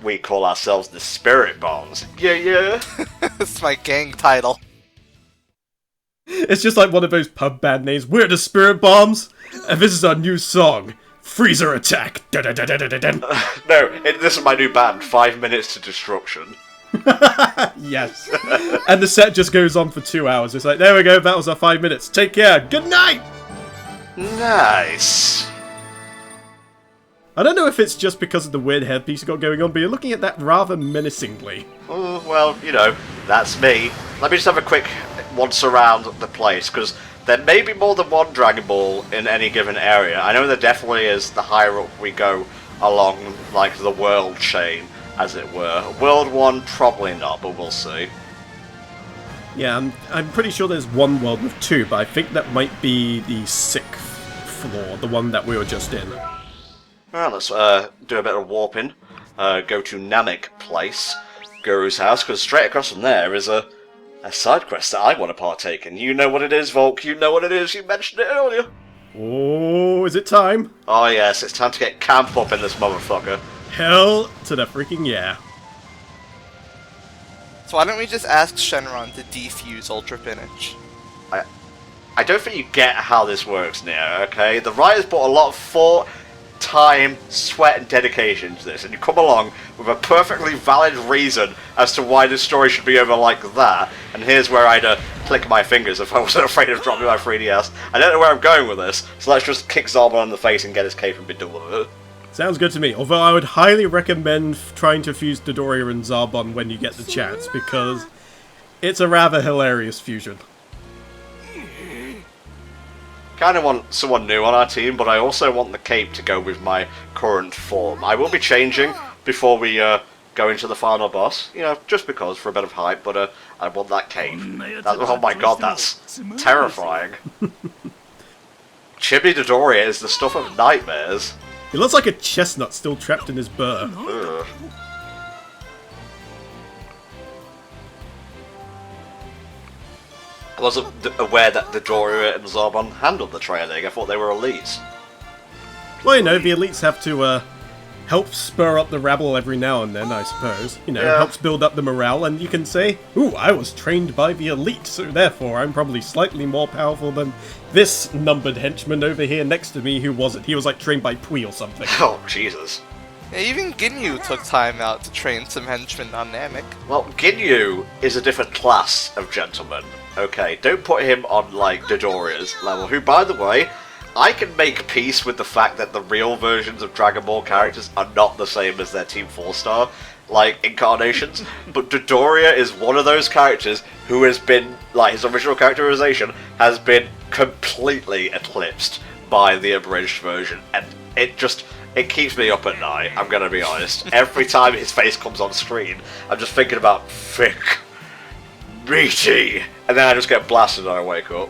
we call ourselves the Spirit Bombs. Yeah, yeah. It's my gang title. It's just like one of those pub band names. We're the Spirit Bombs, and this is our new song, Freezer Attack. Dun-dun-dun-dun-dun-dun. No, this is my new band, 5 Minutes to Destruction. Yes. And the set just goes on for 2 hours. It's like, there we go, that was our 5 minutes. Take care, good night! Nice. I don't know if it's just because of the weird headpiece you got going on, but you're looking at that rather menacingly. Oh, well, you know, that's me. Let me just have a quick once around the place, because there may be more than one Dragon Ball in any given area. I know there definitely is the higher up we go along, like, the world chain, as it were. World 1, probably not, but we'll see. Yeah, I'm pretty sure there's one world with 2, but I think that might be the 6th floor, the one that we were just in. Well, let's do a bit of warping. Go to Namek Place, Guru's house, because straight across from there is a side quest that I want to partake in. You know what it is, Volk, you know what it is, you mentioned it earlier. Oh, is it time? Oh yes, it's time to get camp up in this motherfucker. Hell to the freaking yeah. So why don't we just ask Shenron to defuse Ultra Spinach? I don't think you get how this works, Neo, okay? The writers put a lot of thought, time, sweat, and dedication to this, and you come along with a perfectly valid reason as to why this story should be over like that, and here's where I'd click my fingers if I wasn't afraid of dropping my 3DS. I don't know where I'm going with this, so let's just kick Zarbon in the face and get his cape and be done with it. Sounds good to me, although I would highly recommend trying to fuse Dodoria and Zarbon when you get the chance, because it's a rather hilarious fusion. Kind of want someone new on our team, but I also want the cape to go with my current form. I will be changing before we go into the final boss, you know, just because, for a bit of hype, but I want that cape. Oh my god, that's terrifying. Chibi Dodoria is the stuff of nightmares. He looks like a chestnut still trapped in his burr. Ugh. I wasn't aware that Dodoria and Zarbon handled the training. I thought they were elites. Well, you know, the elites have to help spur up the rabble every now and then, I suppose. You know, helps build up the morale, and you can say, ooh, I was trained by the elite, so therefore I'm probably slightly more powerful than this numbered henchman over here next to me who wasn't. He was like trained by Pui or something. Oh, Jesus. Yeah, even Ginyu took time out to train some henchmen on Namek. Well, Ginyu is a different class of gentleman. Okay, don't put him on, like, Dodoria's level, who, by the way, I can make peace with the fact that the real versions of Dragon Ball characters are not the same as their Team 4-star, like, incarnations, but Dodoria is one of those characters who has been, like, his original characterization has been completely eclipsed by the abridged version, and it keeps me up at night, I'm gonna be honest. Every time his face comes on screen, I'm just thinking about thick, meaty, and then I just get blasted and I wake up.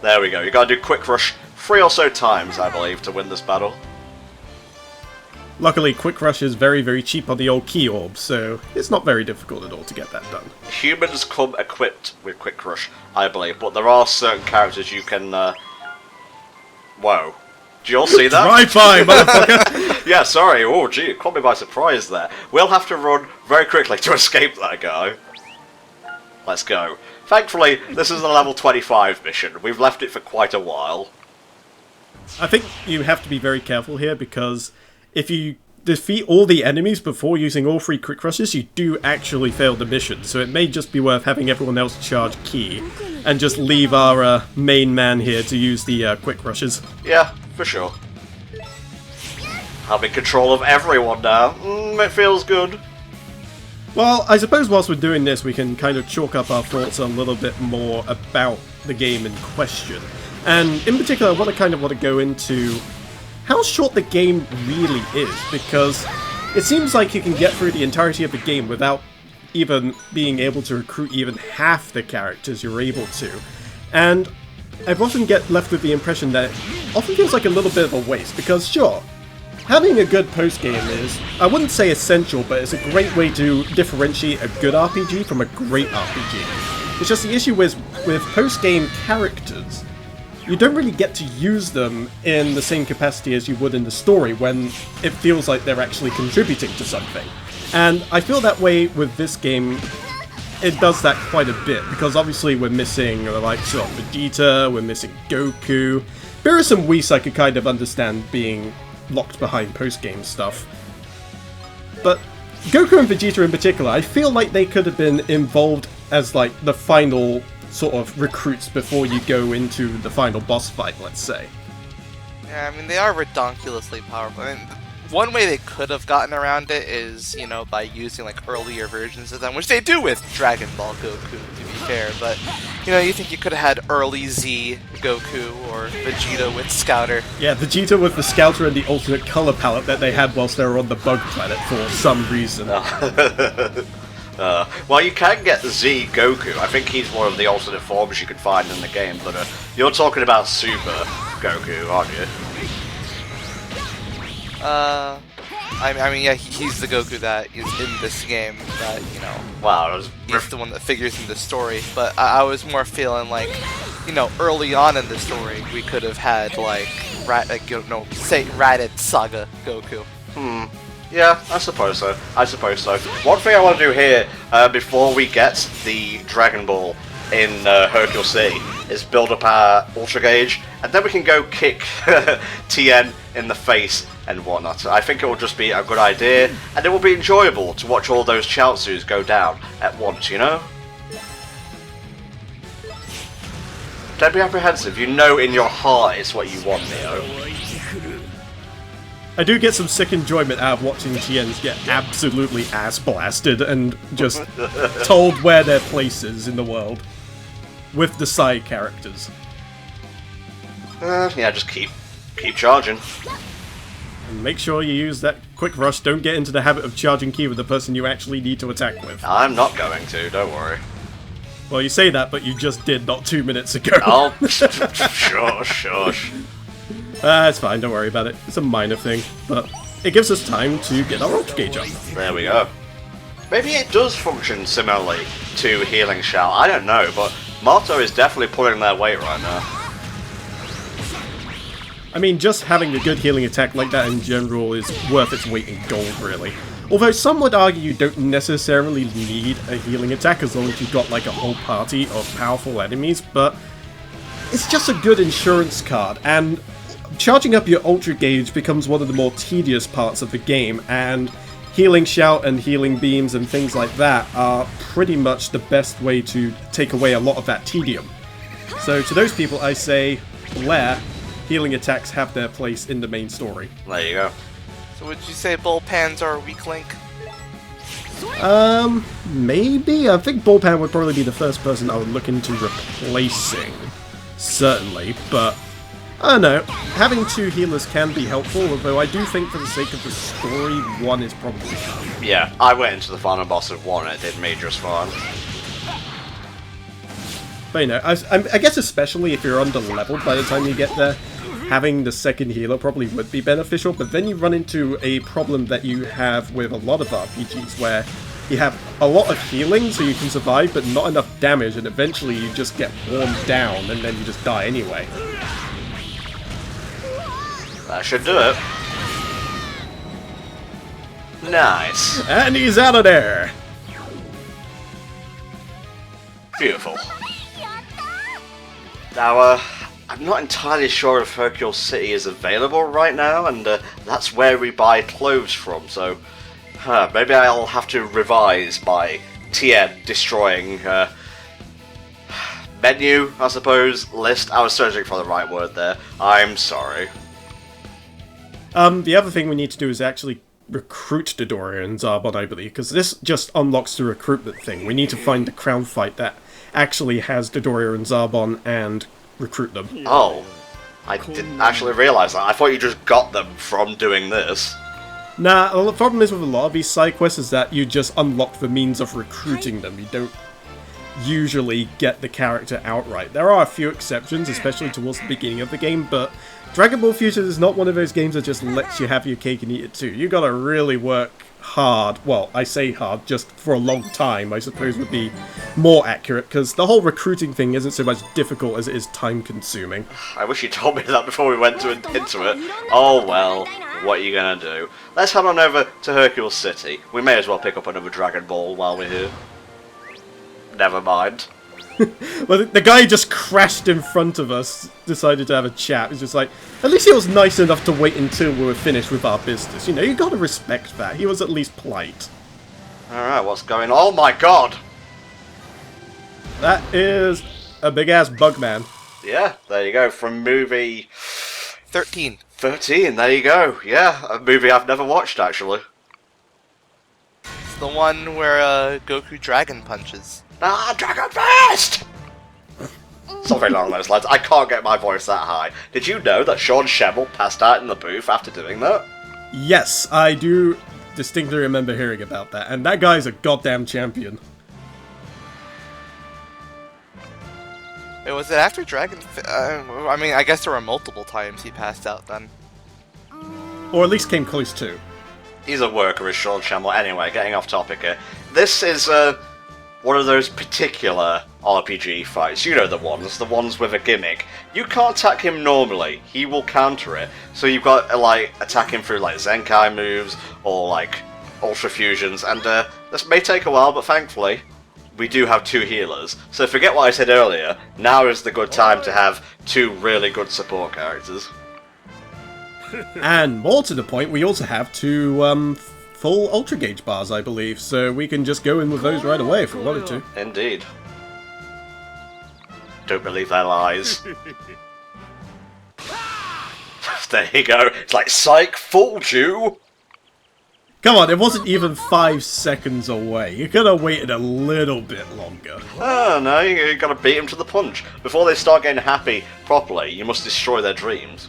There we go, you gotta do Quick Rush 3 or so times, I believe, to win this battle. Luckily, Quick Rush is very, very cheap on the old key orb, so it's not very difficult at all to get that done. Humans come equipped with Quick Rush, I believe, but there are certain characters you can, Whoa. Do you all see that? Drive-by, motherfucker! Yeah, sorry, oh gee, it caught me by surprise there. We'll have to run very quickly to escape that guy. Let's go. Thankfully, this is a level 25 mission. We've left it for quite a while. I think you have to be very careful here, because if you defeat all the enemies before using all 3 Quick Rushes, you do actually fail the mission, so it may just be worth having everyone else charge Key, and just leave our main man here to use the Quick Rushes. Yeah, for sure. Having control of everyone now, it feels good. Well, I suppose whilst we're doing this, we can kind of chalk up our thoughts a little bit more about the game in question. And in particular, I want to go into how short the game really is, because it seems like you can get through the entirety of the game without even being able to recruit even half the characters you're able to. And I've often get left with the impression that it often feels like a little bit of a waste, because sure, having a good post-game is, I wouldn't say essential, but it's a great way to differentiate a good RPG from a great RPG. It's just the issue with post-game characters. you don't really get to use them in the same capacity as you would in the story when it feels like they're actually contributing to something. And I feel that way with this game. It does that quite a bit, because obviously we're missing the likes of Vegeta, we're missing Goku. There are some Whis I could kind of understand being locked behind post-game stuff. But Goku and Vegeta in particular, I feel like they could have been involved as like the final sort of recruits before you go into the final boss fight, let's say. Yeah, I mean, they are redonkulously powerful. I mean, one way they could have gotten around it is, you know, by using like earlier versions of them, which they do with Dragon Ball Goku, to be fair, but, you know, you think you could have had early Z Goku or Vegeta with Scouter. Yeah, Vegeta with the Scouter and the alternate color palette that they had whilst they were on the Bug Planet for some reason. Well, you can get Z Goku. I think he's one of the alternate forms you can find in the game, but you're talking about Super Goku, aren't you? I mean, yeah, he's the Goku that is in this game. That, you know, wow, he's the one that figures in the story. But I was more feeling like, you know, early on in the story, we could have had like say Raditz Saga Goku. Yeah, I suppose so. One thing I want to do here, before we get the Dragon Ball in Hercule City, is build up our Ultra Gauge, and then we can go kick Tien in the face and whatnot. I think it will just be a good idea, and it will be enjoyable to watch all those Chaozus go down at once, you know? Don't be apprehensive, you know in your heart it's what you want, Neo. I do get some sick enjoyment out of watching TNs get absolutely ass blasted and just told where their place is in the world. With the side characters. Yeah, just keep charging. And make sure you use that quick rush. Don't get into the habit of charging key with the person you actually need to attack with. I'm not going to, don't worry. Well, you say that, but you just did not 2 minutes ago. Oh, shush. It's fine, don't worry about it. It's a minor thing, but it gives us time to get our Ultra Gauge up. There we go. Maybe it does function similarly to Healing Shout, I don't know, but Marto is definitely pulling their weight right now. I mean, just having a good healing attack like that in general is worth its weight in gold, really. Although some would argue you don't necessarily need a healing attack as long as you've got like a whole party of powerful enemies, but it's just a good insurance card, and charging up your Ultra Gauge becomes one of the more tedious parts of the game, and Healing Shout and Healing Beams and things like that are pretty much the best way to take away a lot of that tedium. So to those people I say, Blair, healing attacks have their place in the main story. There you go. So would you say Bullpans are a weak link? Maybe? I think Bullpan would probably be the first person I would look into replacing. Certainly, but I don't know. Having two healers can be helpful, although I do think for the sake of the story, one is probably enough. Yeah, I went into the final boss of one and it did me just fine. But you know, I guess especially if you're under-leveled by the time you get there, having the second healer probably would be beneficial, but then you run into a problem that you have with a lot of RPGs, where you have a lot of healing so you can survive, but not enough damage, and eventually you just get worn down, and then you just die anyway. That should do it. Nice. And he's out of there! Beautiful. Now, I'm not entirely sure if Hercule City is available right now, and that's where we buy clothes from, so maybe I'll have to revise my Tien destroying menu, I suppose, list. I was searching for the right word there. I'm sorry. The other thing we need to do is actually recruit Dodoria and Zarbon, I believe, because this just unlocks the recruitment thing. We need to find the crown fight that actually has Dodoria and Zarbon and recruit them. Oh, I didn't actually realise that. I thought you just got them from doing this. Nah, the problem is with a lot of these side quests is that you just unlock the means of recruiting them. You don't usually get the character outright. There are a few exceptions, especially towards the beginning of the game, but Dragon Ball FighterZ is not one of those games that just lets you have your cake and eat it too. You gotta really work hard. Well, I say hard, just for a long time, I suppose would be more accurate, because the whole recruiting thing isn't so much difficult as it is time-consuming. I wish you told me that before we went into it. Oh well, what are you gonna do? Let's head on over to Hercule City. We may as well pick up another Dragon Ball while we're here. Never mind. Well, the guy who just crashed in front of us decided to have a chat. It's just like, at least he was nice enough to wait until we were finished with our business. You know, you gotta respect that. He was at least polite. Alright, what's going on? Oh my god! That is a big-ass Bugman. Yeah, there you go, from movie 13. 13, there you go. Yeah, a movie I've never watched, actually. It's the one where Goku Dragon punches. Ah, Dragon Fist! Something along those lines. I can't get my voice that high. Did you know that Sean Shemmel passed out in the booth after doing that? Yes, I do distinctly remember hearing about that, and that guy's a goddamn champion. Wait, was it after I mean, I guess there were multiple times he passed out then. Or at least came close to. He's a worker, is Sean Shemmel. Anyway, getting off topic here. This is one of those particular RPG fights. You know the ones with a gimmick. You can't attack him normally. He will counter it. So you've got to, like, attack him through, like, Zenkai moves or, like, Ultra Fusions. And this may take a while, but thankfully, we do have two healers. So forget what I said earlier. Now is the good time to have two really good support characters. And more to the point, we also have two full Ultra Gauge bars, I believe, so we can just go in with those right away if we wanted to. Indeed. Don't believe their lies. There you go. It's like, psych, fooled you! Come on, it wasn't even 5 seconds away. You could have waited a little bit longer. Oh no, you gotta beat them to the punch. Before they start getting happy properly, you must destroy their dreams.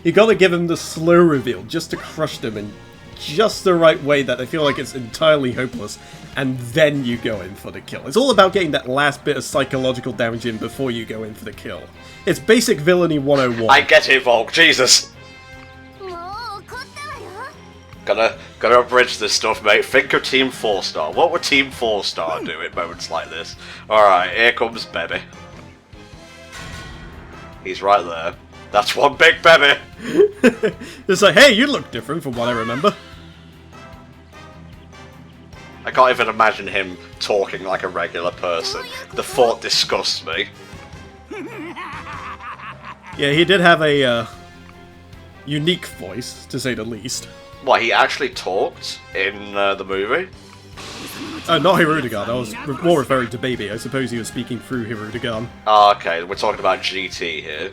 You gotta give them the slow reveal, just to crush them in just the right way that they feel like it's entirely hopeless, and then you go in for the kill. It's all about getting that last bit of psychological damage in before you go in for the kill. It's basic villainy 101. I get it, Volk, Jesus! Gotta abridge this stuff, mate. Think of Team 4-Star. What would Team 4-Star do in moments like this? Alright, here comes Bebe. He's right there. That's one big Bebe! It's like, hey, you look different from what I remember. I can't even imagine him talking like a regular person. The thought disgusts me. Yeah, he did have a unique voice, to say the least. What, he actually talked in the movie? Not Hirudegarn, I was more referring to Baby. I suppose he was speaking through Hirudegarn. Oh, okay, we're talking about GT here.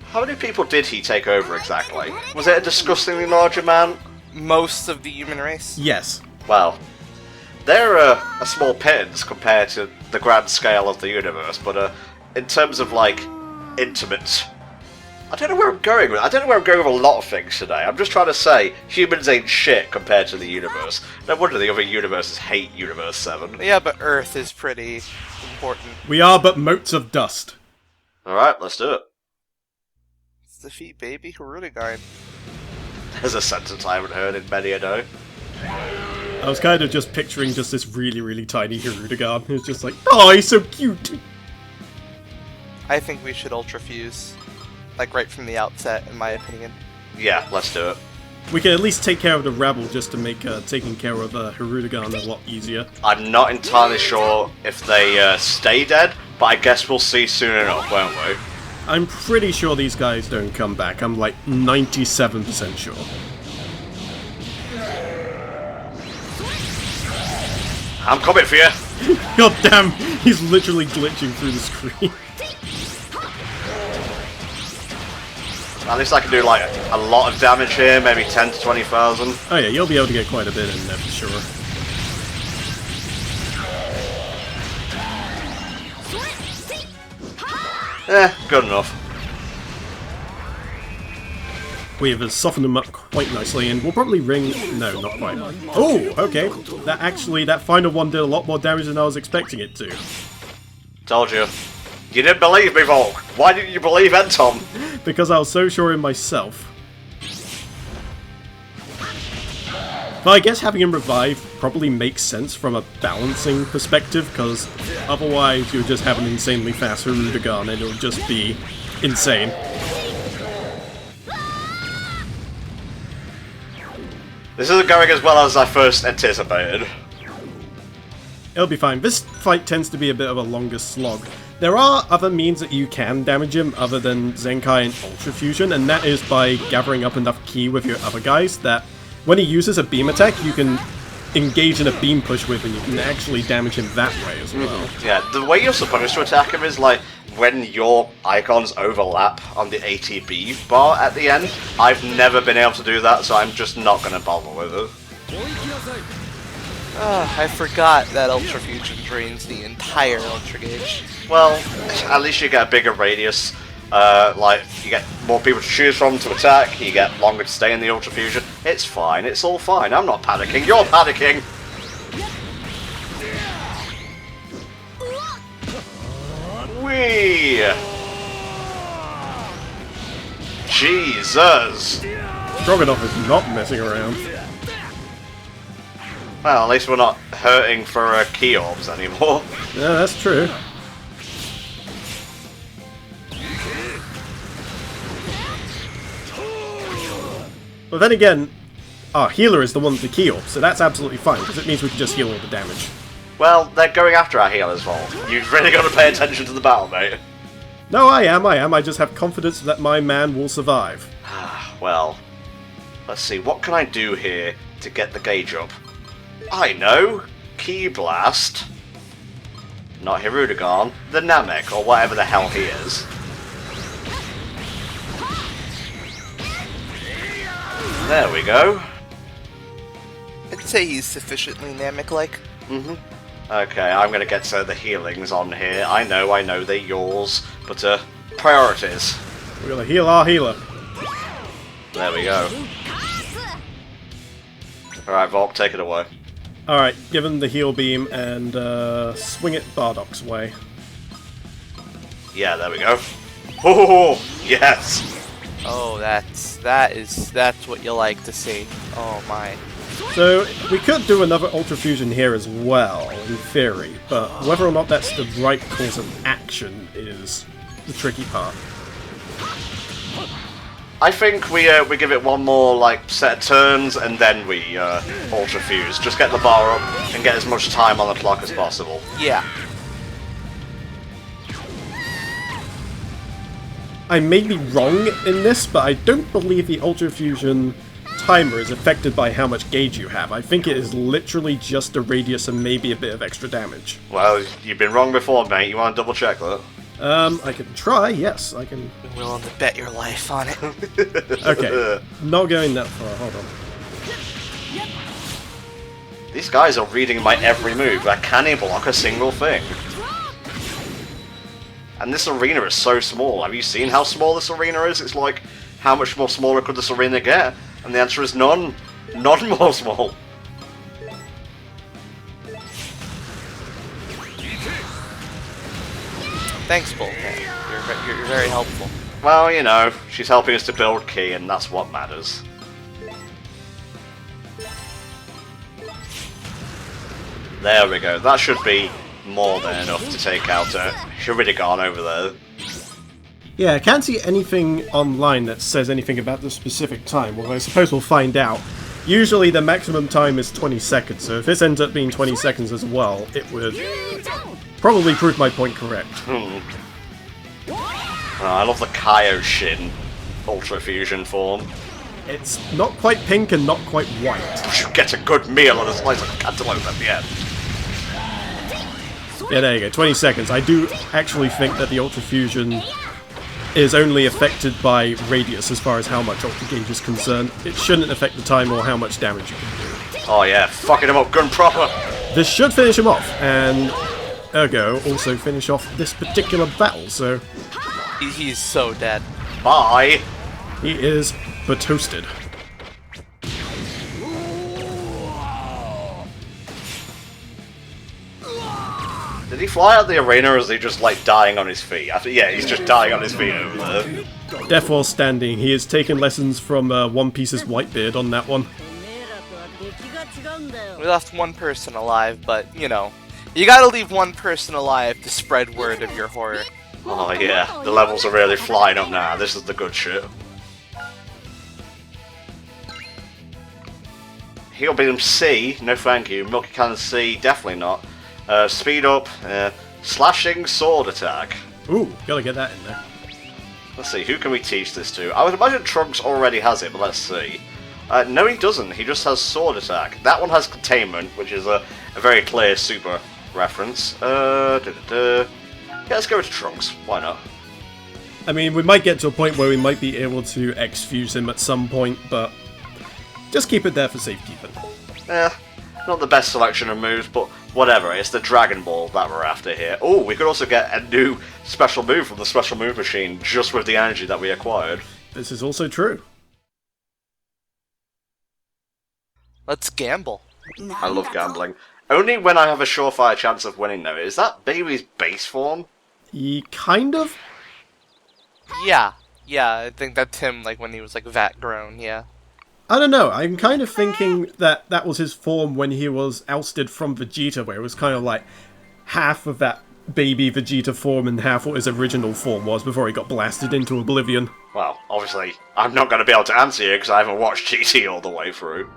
How many people did he take over exactly? Was it a disgustingly large amount? Most of the human race. Yes. Well, they're a small pittance compared to the grand scale of the universe, but in terms of, like, intimate... I don't know where I'm going with. I don't know where I'm going with a lot of things today. I'm just trying to say humans ain't shit compared to the universe. No wonder the other universes hate Universe 7. Yeah, but Earth is pretty important. We are but motes of dust. Alright, let's do it. Let's defeat Baby Hirudegarn. There's a sentence I haven't heard in many a day. I was kind of just picturing just this really, really tiny Hirudegarn. It's just like, oh, he's so cute! I think we should Ultra Fuse. Like, right from the outset, in my opinion. Yeah, let's do it. We can at least take care of the rabble just to make taking care of Hirudegarn a lot easier. I'm not entirely sure if they stay dead, but I guess we'll see soon enough, won't we? I'm pretty sure these guys don't come back. I'm like 97% sure. I'm coming for you! God damn, he's literally glitching through the screen. At least I can do, like, a lot of damage here, maybe 10 to 20,000. Oh yeah, you'll be able to get quite a bit in there for sure. Good enough. We've softened them up quite nicely, and we'll probably ring... No, not quite. Oh, okay. That final one did a lot more damage than I was expecting it to. Told you. You didn't believe me, Volk. Why didn't you believe Entom? because I was so sure in myself. But I guess having him revive probably makes sense from a balancing perspective, because otherwise you'll just have an insanely fast Hirudegarn and it'll just be insane. This isn't going as well as I first anticipated. It'll be fine. This fight tends to be a bit of a longer slog. There are other means that you can damage him other than Zenkai and Ultra Fusion, and that is by gathering up enough ki with your other guys that when he uses a beam attack, you can engage in a beam push with, and you can actually damage him that way as well. Yeah, the way you're supposed to attack him is like when your icons overlap on the ATB bar at the end. I've never been able to do that, so I'm just not going to bother with it. I forgot that Ultra Fusion drains the entire Ultra Gauge. Well, at least you get a bigger radius. Like, you get more people to choose from to attack, you get longer to stay in the Ultra Fusion. It's fine, it's all fine. I'm not panicking, you're panicking! Whee! Jesus! Stroganoff is not messing around. Well, at least we're not hurting for key orbs anymore. Yeah, that's true. But then again, our healer is the one with the key orb, so that's absolutely fine, because it means we can just heal all the damage. Well, they're going after our healer's vault. You've really got to pay attention to the battle, mate. No, I am. I just have confidence that my man will survive. Well, let's see, what can I do here to get the gauge up? I know! Ki Blast. Not Hirudegarn, the Namek, or whatever the hell he is. There we go. I'd say he's sufficiently Namek-like. Okay, I'm gonna get to the healings on here. I know, they're yours, but priorities. We're gonna heal our healer. There we go. Alright, Volk, take it away. Alright, give him the heal beam and swing it Bardoc's way. Yeah, there we go. Oh, yes! Oh, that's what you like to see. Oh my. So, we could do another Ultra Fusion here as well, in theory, but whether or not that's the right course of action is the tricky part. I think we give it one more like set of turns and then we Ultra Fuse. Just get the bar up and get as much time on the clock as possible. Yeah. I may be wrong in this, but I don't believe the Ultra Fusion timer is affected by how much gauge you have. I think it is literally just a radius and maybe a bit of extra damage. Well, you've been wrong before, mate. You want to double check that? I can try, yes, I can... I'm willing to bet your life on it. Okay, not going that far, hold on. These guys are reading my every move. I can't block a single thing. And this arena is so small. Have you seen how small this arena is? It's like, how much more smaller could this arena get? And the answer is none. None more small. Thanks, Bullhead. You're very helpful. Well, you know, she's helping us to build key, and that's what matters. There we go. That should be more than enough to take out Hirudegarn over there. Yeah, I can't see anything online that says anything about the specific time, well, I suppose we'll find out. Usually the maximum time is 20 seconds, so if this ends up being 20 seconds as well, it would probably prove my point correct. I love the Kaioshin Ultra Fusion form. It's not quite pink and not quite white. You get a good meal on a slice of cantaloupe at the end. Yeah, there you go, 20 seconds. I do actually think that the Ultra Fusion is only affected by radius as far as how much Ultra Gauge is concerned. It shouldn't affect the time or how much damage you can do. Oh yeah, fucking him up gun proper! This should finish him off, and ergo also finish off this particular battle, so... He's so dead. Bye! He is toasted. Did he fly out of the arena, or is he just, like, dying on his feet? Yeah, he's just dying on his feet over there. Death while standing. He has taken lessons from One Piece's Whitebeard on that one. We left one person alive, but, you know, you gotta leave one person alive to spread word of your horror. Oh yeah, the levels are really flying up now. This is the good shit. Heal beam C, no thank you. Milky Cannon C, definitely not. Speed up, slashing sword attack. Ooh, gotta get that in there. Let's see, who can we teach this to? I would imagine Trunks already has it, but let's see. No, he doesn't. He just has sword attack. That one has containment, which is a very clear super reference. Yeah, let's go with Trunks. Why not? I mean, we might get to a point where we might be able to X-fuse him at some point, but just keep it there for safekeeping. Not the best selection of moves, but whatever. It's the Dragon Ball that we're after here. Oh, we could also get a new special move from the special move machine just with the energy that we acquired. This is also true. Let's gamble. I love gambling. Only when I have a surefire chance of winning, though. Is that Baby's base form? Kind of? Yeah, I think that's him, like, when he was, like, vat grown, yeah. I don't know, I'm kind of thinking that that was his form when he was ousted from Vegeta, where it was kind of like half of that baby Vegeta form and half what his original form was before he got blasted into oblivion. Well, obviously, I'm not going to be able to answer you because I haven't watched GT all the way through.